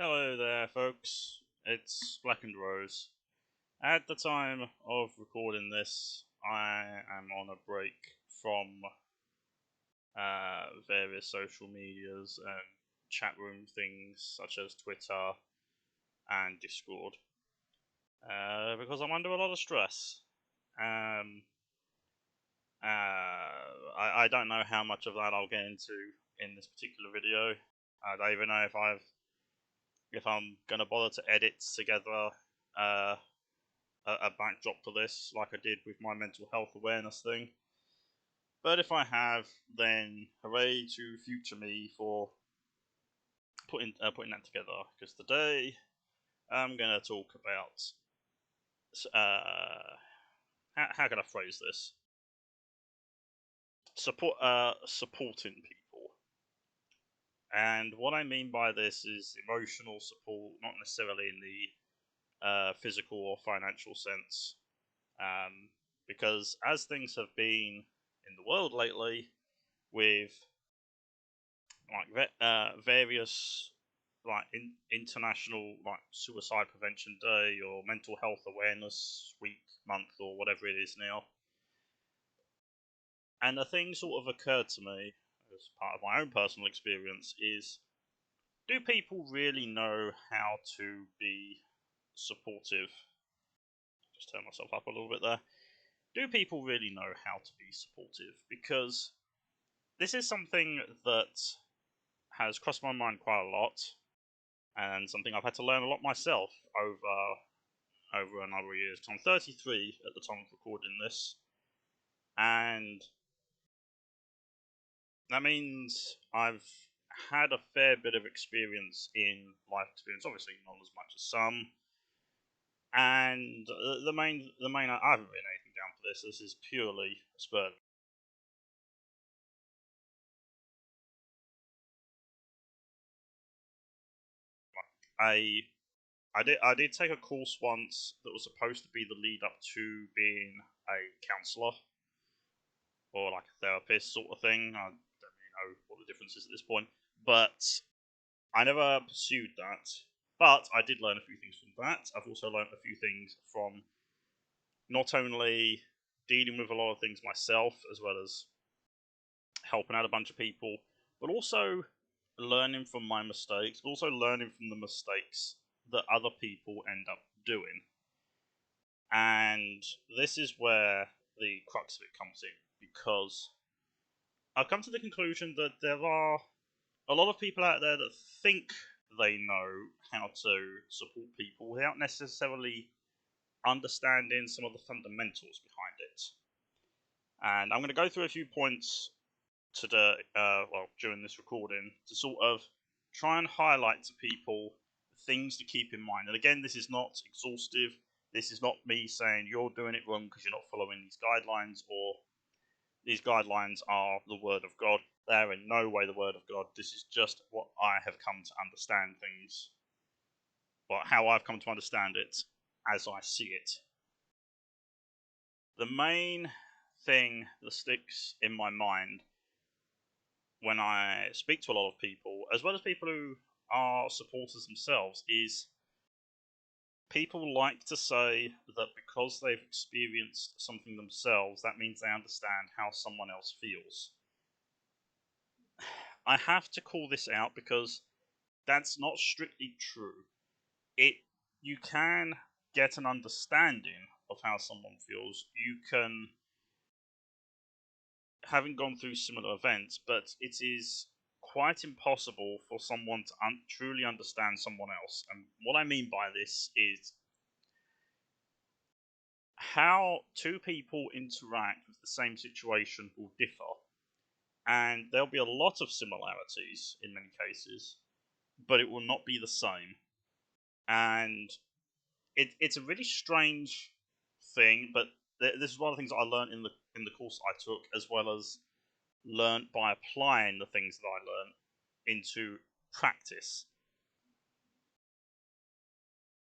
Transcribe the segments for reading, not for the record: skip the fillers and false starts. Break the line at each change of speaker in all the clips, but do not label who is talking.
Hello there, folks. It's blackendrose. At the time of recording this, I am on a break from various social medias and chat room things such as Twitter and Discord because I'm under a lot of stress. Um, I don't know how much of that I'll get into in this particular video. I don't even know if I'm gonna bother to edit together uh, a backdrop for this, like I did with my mental health awareness thing. But if I have, then hooray to future me for putting that together. Because today I'm gonna talk about how can I phrase this? Supporting people. And what I mean by this is emotional support, not necessarily in the physical or financial sense. Because as things have been in the world lately, with various international suicide prevention day or mental health awareness week, month, or whatever it is now, and the thing sort of occurred to me as part of my own personal experience is: do people really know how to be supportive? Just turn myself up a little bit there. Do people really know how to be supportive? Because this is something that has crossed my mind quite a lot, and something I've had to learn a lot myself over a number of years. I'm 33 at the time of recording this, and that means I've had a fair bit of experience in life experience. Obviously, not as much as some. And the main I haven't written anything down for this. This is purely spurred. I I did take a course once that was supposed to be the lead up to being a counselor or like a therapist sort of thing. I don't really know what the difference is at this point, but I never pursued that. But I did learn a few things from that. I've also learned a few things from not only dealing with a lot of things myself, as well as helping out a bunch of people, but also learning from my mistakes, but also learning from the mistakes that other people end up doing. And this is where the crux of it comes in, because I've come to the conclusion that there are a lot of people out there that think they know how to support people without necessarily understanding some of the fundamentals behind it. And I'm going to go through a few points today, during this recording, to sort of try and highlight to people things to keep in mind. And again, this is not exhaustive. This is not me saying you're doing it wrong because you're not following these guidelines, or these guidelines are the word of God. They are in no way the word of God. This is just what I have come to understand things, or how I've come to understand it as I see it. The main thing that sticks in my mind when I speak to a lot of people, as well as people who are supporters themselves, is people like to say that because they've experienced something themselves, that means they understand how someone else feels. I have to call this out because that's not strictly true. It You can get an understanding of how someone feels. You can, having gone through similar events, but it is quite impossible for someone to truly understand someone else. And what I mean by this is how two people interact with the same situation will differ. And there'll be a lot of similarities in many cases, but it will not be the same. And it's a really strange thing, but this is one of the things that I learned in the course I took, as well as learned by applying the things that I learned into practice.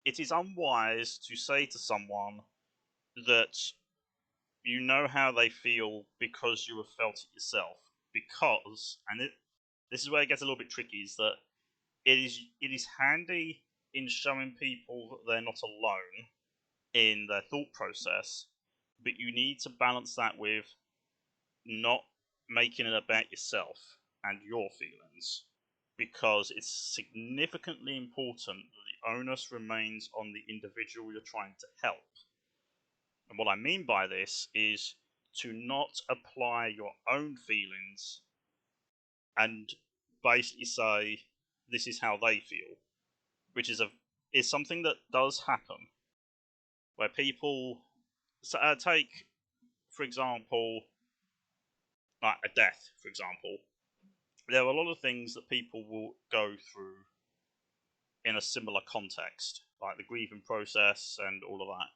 It is unwise to say to someone that you know how they feel because you have felt it yourself. Because, this is where it gets a little bit tricky, is that it is handy in showing people that they're not alone in their thought process, but you need to balance that with not making it about yourself and your feelings, because it's significantly important that the onus remains on the individual you're trying to help. And what I mean by this is to not apply your own feelings and basically say this is how they feel, which is something that does happen, where people take, for example, like a death. For example, there are a lot of things that people will go through in a similar context, like the grieving process and all of that.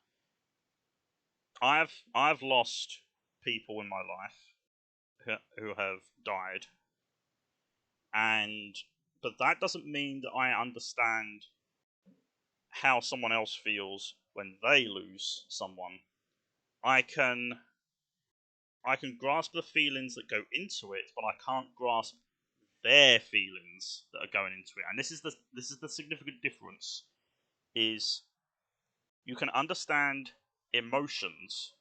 I've lost people in my life who have died, and but that doesn't mean that I understand how someone else feels when they lose someone. I can I can grasp the feelings that go into it, but I can't grasp their feelings that are going into it. And this is the significant difference. Is you can understand emotions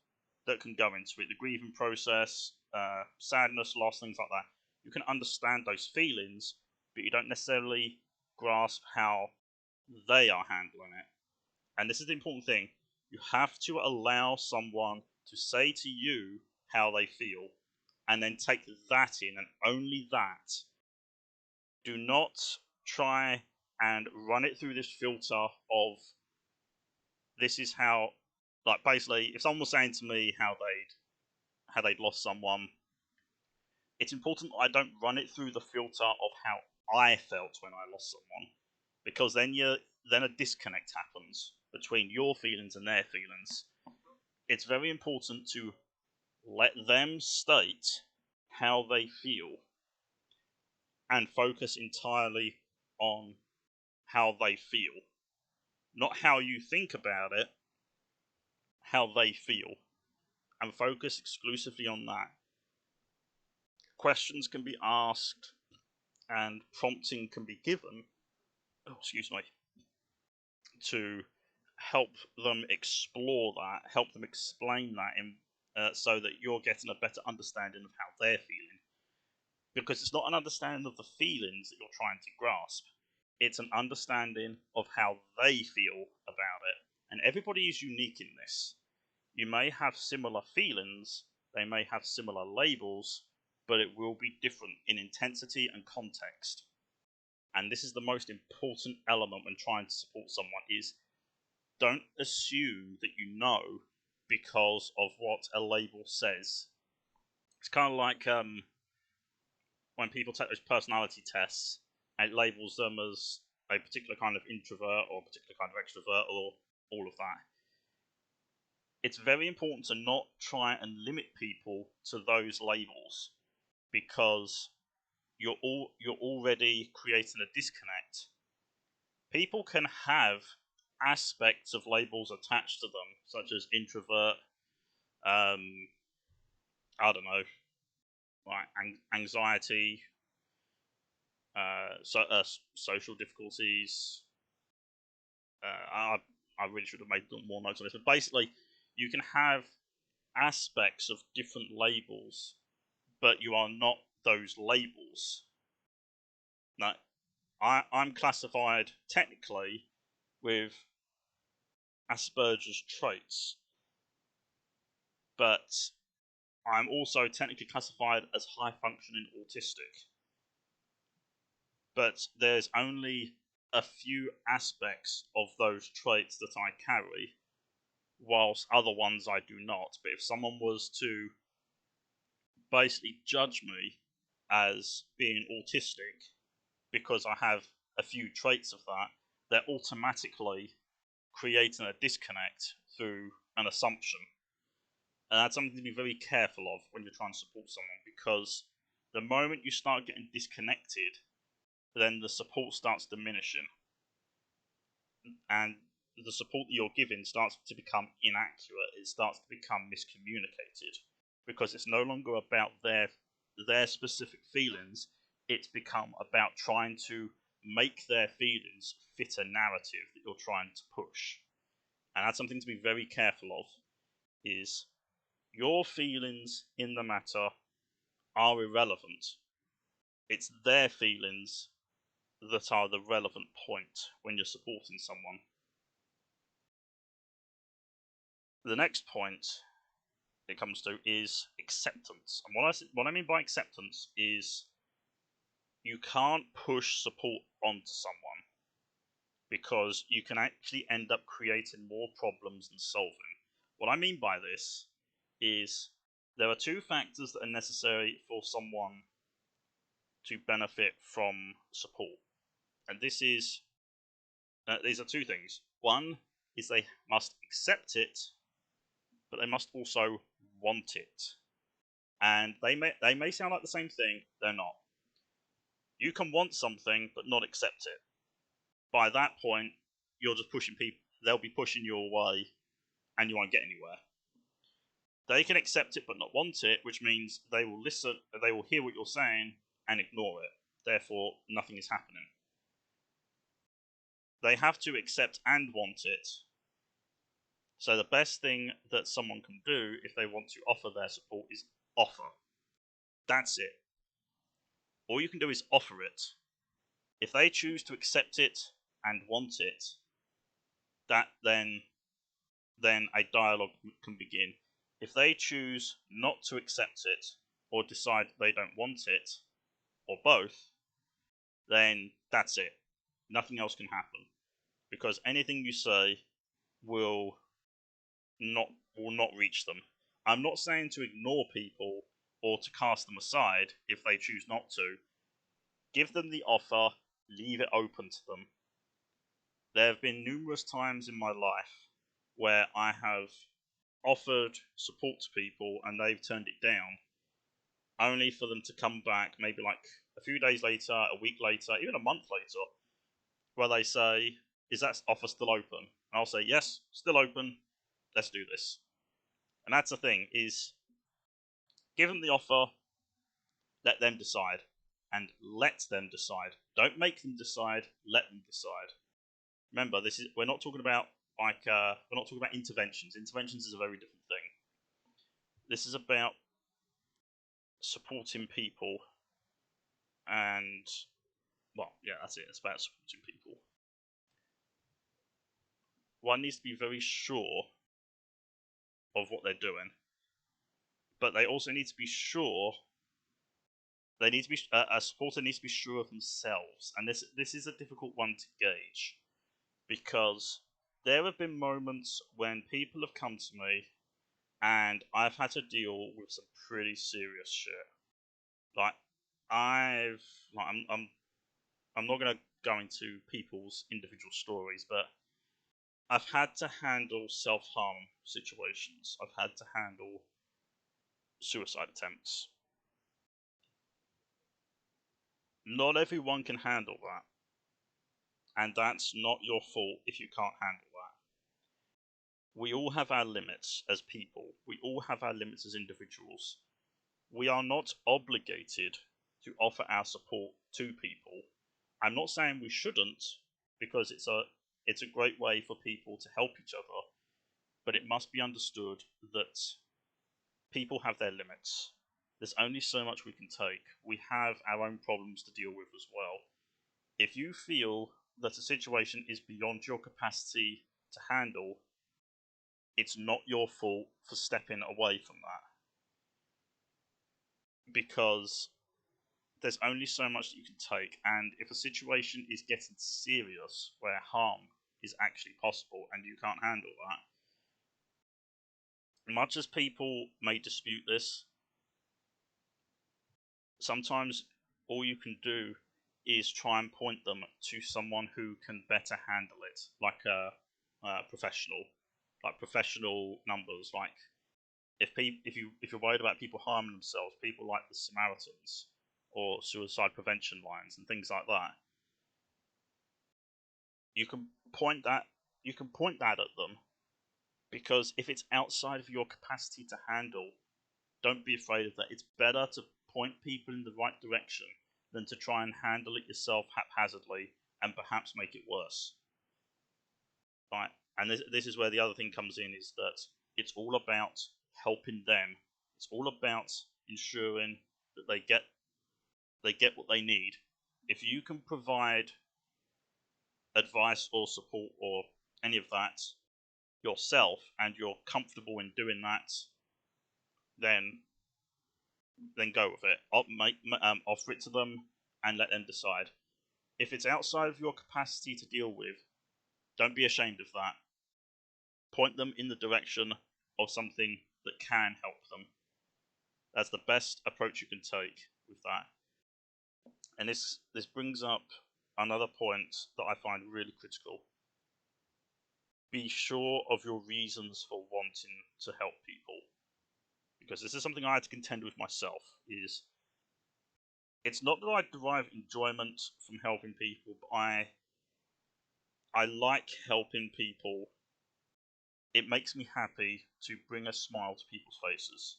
that can go into it, the grieving process, sadness, loss, things like that. You can understand those feelings, but you don't necessarily grasp how they are handling it. And this is the important thing. You have to allow someone to say to you how they feel, and then take that in, and only that. Do not try and run it through this filter of this is how, like, basically, if someone was saying to me how they'd lost someone, it's important that I don't run it through the filter of how I felt when I lost someone, because then a disconnect happens between your feelings and their feelings. It's very important to let them state how they feel and focus entirely on how they feel, not how you think about it, how they feel, and focus exclusively on that. Questions can be asked and prompting can be given, excuse me, to help them explore that, help them explain that, so that you're getting a better understanding of how they're feeling. Because it's not an understanding of the feelings that you're trying to grasp, it's an understanding of how they feel about it. And everybody is unique in this. You may have similar feelings, they may have similar labels, but it will be different in intensity and context. And this is the most important element when trying to support someone: is don't assume that you know because of what a label says. It's kind of like when people take those personality tests and it labels them as a particular kind of introvert or a particular kind of extrovert or all of that. It's very important to not try and limit people to those labels, because you're already creating a disconnect. People can have aspects of labels attached to them, such as introvert, I don't know, like anxiety, social difficulties. I really should have made more notes on this, but basically, you can have aspects of different labels, but you are not those labels. Now, I'm classified technically with Asperger's traits, but I'm also technically classified as high functioning autistic. But there's only a few aspects of those traits that I carry, whilst other ones I do not. But if someone was to basically judge me as being autistic because I have a few traits of that, they're automatically creating a disconnect through an assumption. And that's something to be very careful of when you're trying to support someone, because the moment you start getting disconnected, then the support starts diminishing. And the support that you're giving starts to become inaccurate. It starts to become miscommunicated, because it's no longer about their specific feelings. It's become about trying to make their feelings fit a narrative that you're trying to push. And that's something to be very careful of, is your feelings in the matter are irrelevant. It's their feelings that are the relevant point when you're supporting someone. The next point it comes to is acceptance. And what I mean by acceptance is you can't push support onto someone, because you can actually end up creating more problems than solving. What I mean by this is there are two factors that are necessary for someone to benefit from support. And these are two things. One is they must accept it, but they must also want it. And they may sound like the same thing, they're not. You can want something but not accept it. By that point, you're just pushing people. They'll be pushing you away, and you won't get anywhere. They can accept it but not want it, which means they will listen, they will hear what you're saying and ignore it. Therefore, nothing is happening. They have to accept and want it. So the best thing that someone can do if they want to offer their support is offer. That's it. All you can do is offer it. If they choose to accept it and want it, that then a dialogue can begin. If they choose not to accept it or decide they don't want it, or both, then that's it. Nothing else can happen, because anything you say will not reach them. I'm not saying to ignore people or to cast them aside if they choose not to. Give them the offer, leave it open to them. There have been numerous times in my life where I have offered support to people and they've turned it down, only for them to come back maybe like a few days later, a week later, even a month later, where they say, "Is that offer still open?" And I'll say, "Yes, still open. Let's do this." And that's the thing, is give them the offer, let them decide, and let them decide. Don't make them decide, let them decide. Remember, we're not talking about we're not talking about interventions. Interventions is a very different thing. This is about supporting people, and well, yeah, that's it. It's about supporting people. One needs to be very sure of what they're doing, but they also need to be sure. They need to be a supporter needs to be sure of themselves, and this is a difficult one to gauge, because there have been moments when people have come to me and I've had to deal with some pretty serious shit. Like I'm not gonna go into people's individual stories, but I've had to handle self-harm situations. I've had to handle suicide attempts. Not everyone can handle that, and that's not your fault if you can't handle that. We all have our limits as people. We all have our limits as individuals. We are not obligated to offer our support to people. I'm not saying we shouldn't, because it's a great way for people to help each other, but it must be understood that people have their limits. There's only so much we can take. We have our own problems to deal with as well. If you feel that a situation is beyond your capacity to handle, it's not your fault for stepping away from that. Because there's only so much that you can take, and if a situation is getting serious where harm is actually possible and you can't handle that, much as people may dispute this, sometimes all you can do is try and point them to someone who can better handle it, like a professional, like professional numbers. Like if you're worried about people harming themselves, people like the Samaritans or suicide prevention lines and things like that, you can point that at them, because if it's outside of your capacity to handle, don't be afraid of that. It's better to point people in the right direction than to try and handle it yourself haphazardly and perhaps make it worse. Right? And this is where the other thing comes in, is that it's all about helping them. It's all about ensuring that they get what they need. If you can provide advice or support or any of that yourself and you're comfortable in doing that, then go with it. Offer it to them and let them decide. If it's outside of your capacity to deal with, don't be ashamed of that. Point them in the direction of something that can help them. That's the best approach you can take with that. And this brings up another point that I find really critical. Be sure of your reasons for wanting to help people. Because this is something I had to contend with myself, is it's not that I derive enjoyment from helping people, but I like helping people. It makes me happy to bring a smile to people's faces.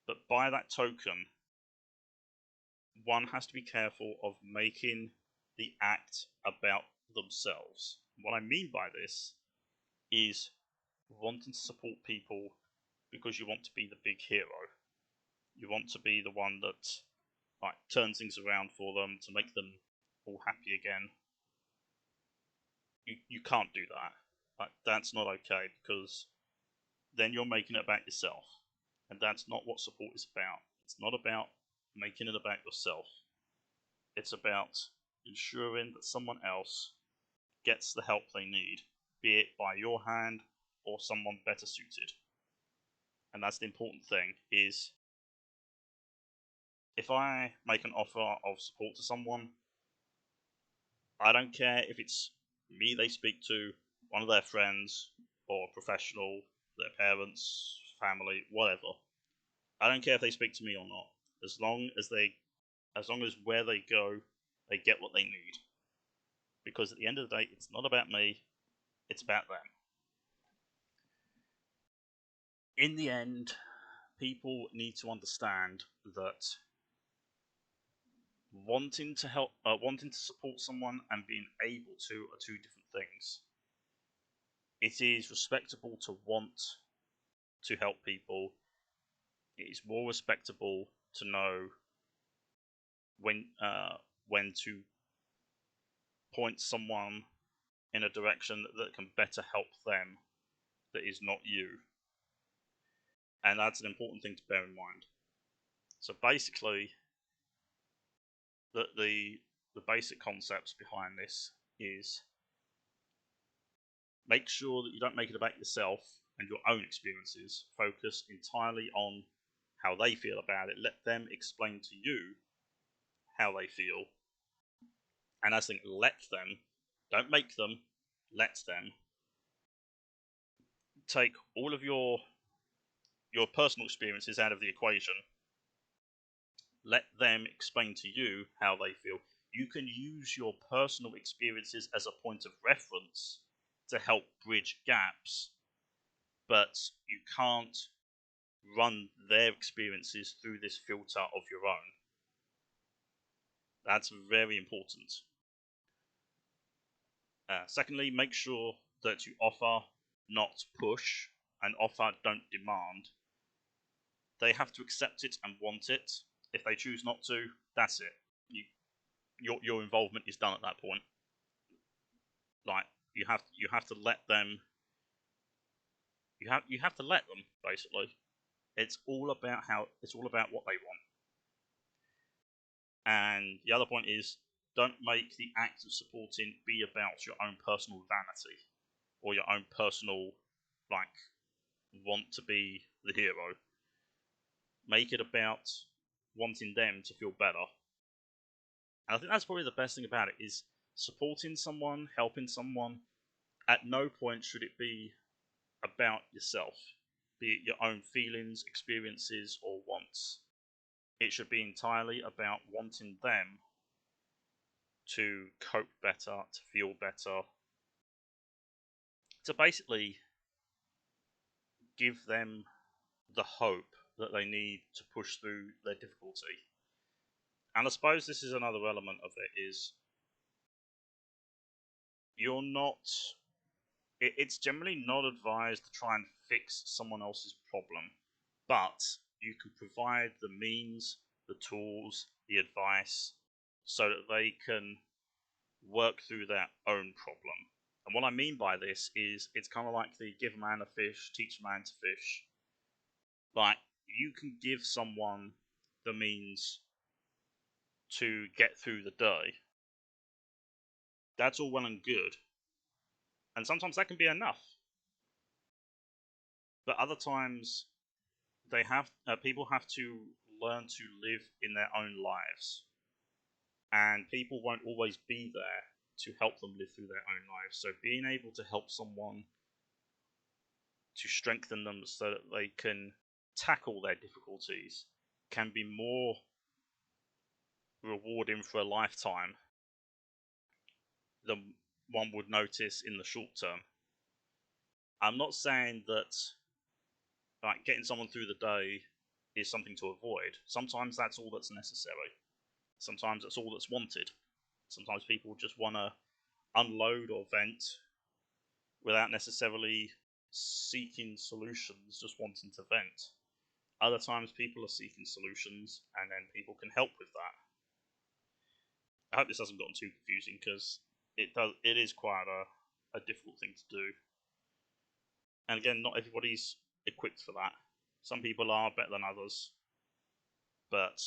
But by that token, one has to be careful of making the act about themselves. What I mean by this is wanting to support people because you want to be the big hero. You want to be the one that turns things around for them to make them all happy again. You can't do that. That's not okay, because then you're making it about yourself. And that's not what support is about. It's not about making it about yourself. It's about ensuring that someone else gets the help they need, be it by your hand or someone better suited. And that's the important thing, is if I make an offer of support to someone, I don't care if it's me they speak to, one of their friends, or a professional, their parents, family, whatever. I don't care if they speak to me or not, as long as where they go, they get what they need. Because at the end of the day, it's not about me, it's about them. In the end, people need to understand that wanting to help, wanting to support someone and being able to are two different things. It is respectable to want to help people. It is more respectable to know when to point someone in a direction that can better help them, that is not you. And that's an important thing to bear in mind. So basically, the basic concepts behind this is make sure that you don't make it about yourself and your own experiences. Focus entirely on how they feel about it. Let them explain to you how they feel. And I think let them, don't make them, let them. Take all of your personal experiences out of the equation. Let them explain to you how they feel. You can use your personal experiences as a point of reference to help bridge gaps, but you can't run their experiences through this filter of your own. That's very important. Secondly, make sure that you offer, not push, and offer, don't demand. They have to accept it and want it. If they choose not to, that's it. Your involvement is done at that point. Like you have to let them. You have to let them, basically. It's all about what they want. And the other point is, don't make the act of supporting be about your own personal vanity or your own personal want to be the hero. Make it about wanting them to feel better. And I think that's probably the best thing about it, is supporting someone, helping someone. At no point should it be about yourself, be it your own feelings, experiences, or wants. It should be entirely about wanting them to cope better, to feel better, to basically give them the hope that they need to push through their difficulty. And I suppose this is another element of it is you're not. It's generally not advised to try and fix someone else's problem, but you can provide the means, the tools, the advice, so that they can work through their own problem. And what I mean by this is it's kind of like the give a man a fish, teach a man to fish. Like, you can give someone the means to get through the day. That's all well and good. And sometimes that can be enough. But other times, people have to learn to live in their own lives. And people won't always be there to help them live through their own lives. So being able to help someone to strengthen them so that they can tackle their difficulties can be more rewarding for a lifetime than one would notice in the short term. I'm not saying that like getting someone through the day is something to avoid. Sometimes that's all that's necessary. Sometimes that's all that's wanted. Sometimes people just want to unload or vent without necessarily seeking solutions, just wanting to vent. Other times people are seeking solutions and then people can help with that. I hope this hasn't gotten too confusing because it is quite a difficult thing to do. And again, not everybody's equipped for that. Some people are better than others. But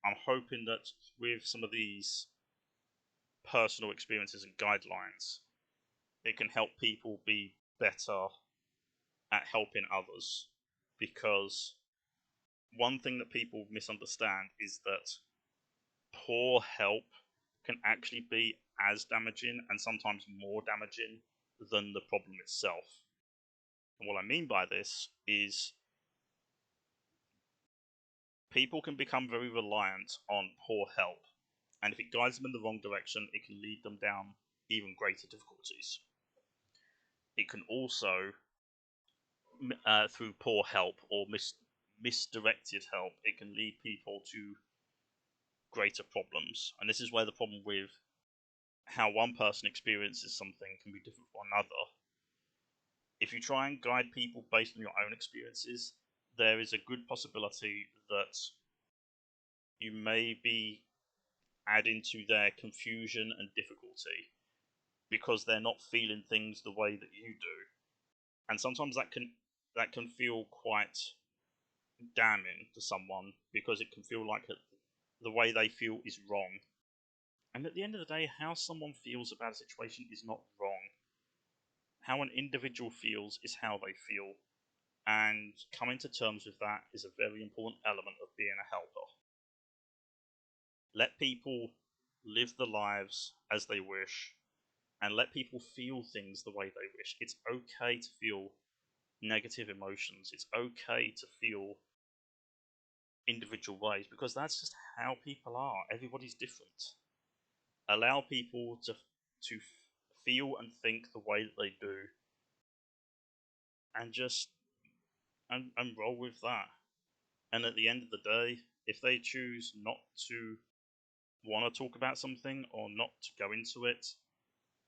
I'm hoping that with some of these personal experiences and guidelines, it can help people be better at helping others. Because one thing that people misunderstand is that poor help can actually be as damaging and sometimes more damaging than the problem itself. And what I mean by this is people can become very reliant on poor help, and if it guides them in the wrong direction, it can lead them down even greater difficulties. It can also, through poor help or misdirected help, it can lead people to greater problems. And this is where the problem with how one person experiences something can be different from another. If you try and guide people based on your own experiences, there is a good possibility that you may be adding to their confusion and difficulty because they're not feeling things the way that you do. And sometimes that can feel quite damning to someone because it can feel like the way they feel is wrong. And at the end of the day, how someone feels about a situation is not wrong. How an individual feels is how they feel. And coming to terms with that is a very important element of being a helper. Let people live their lives as they wish, and let people feel things the way they wish. It's okay to feel negative emotions. It's okay to feel individual ways because that's just how people are. Everybody's different. Allow people to feel and think the way that they do, and just and roll with that. And at the end of the day, if they choose not to want to talk about something or not to go into it,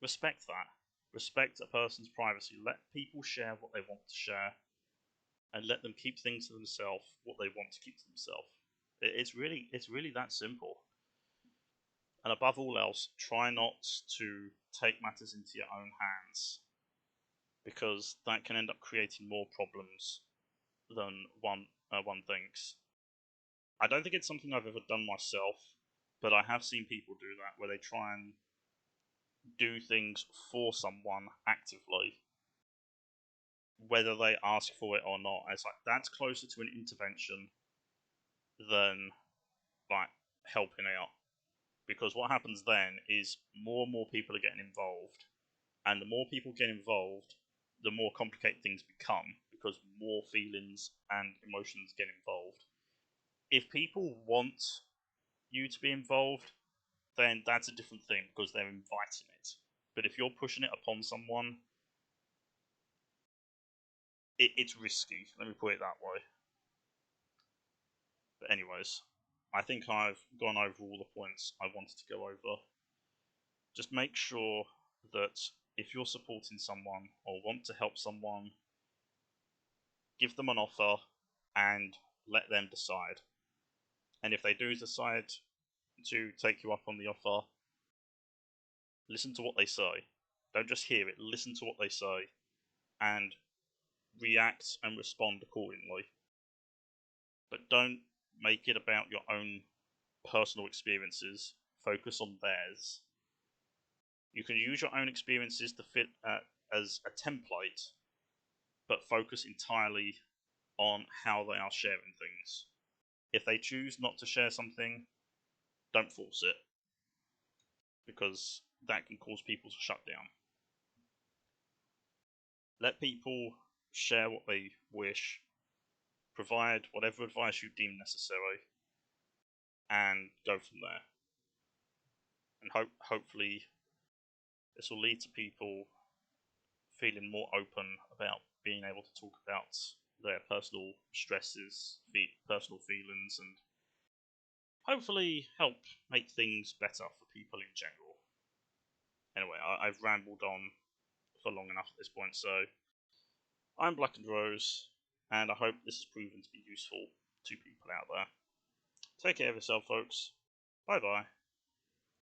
respect that. Respect a person's privacy. Let people share what they want to share, and let them keep things to themselves what they want to keep to themselves. It's really that simple. And above all else, try not to take matters into your own hands, because that can end up creating more problems than one thinks. I don't think it's something I've ever done myself, but I have seen people do that, where they try and do things for someone actively, whether they ask for it or not. It's like that's closer to an intervention than like helping out, because what happens then is more and more people are getting involved, and the more people get involved, the more complicated things become because more feelings and emotions get involved. If people want you to be involved, then that's a different thing because they're inviting it. But if you're pushing it upon someone, it's risky. Let me put it that way. But anyways, I think I've gone over all the points I wanted to go over. Just make sure that if you're supporting someone or want to help someone, give them an offer and let them decide. And if they do decide to take you up on the offer, listen to what they say. Don't just hear it, listen to what they say and react and respond accordingly. But don't make it about your own personal experiences, focus on theirs. You can use your own experiences to fit as a template, but focus entirely on how they are sharing things. If they choose not to share something, don't force it, because that can cause people to shut down. Let people share what they wish, provide whatever advice you deem necessary, and go from there. And hopefully this will lead to people feeling more open about being able to talk about their personal stresses, personal feelings, and hopefully help make things better for people in general. Anyway, I've rambled on for long enough at this point, so I'm blackendrose, and I hope this has proven to be useful to people out there. Take care of yourself, folks. Bye bye.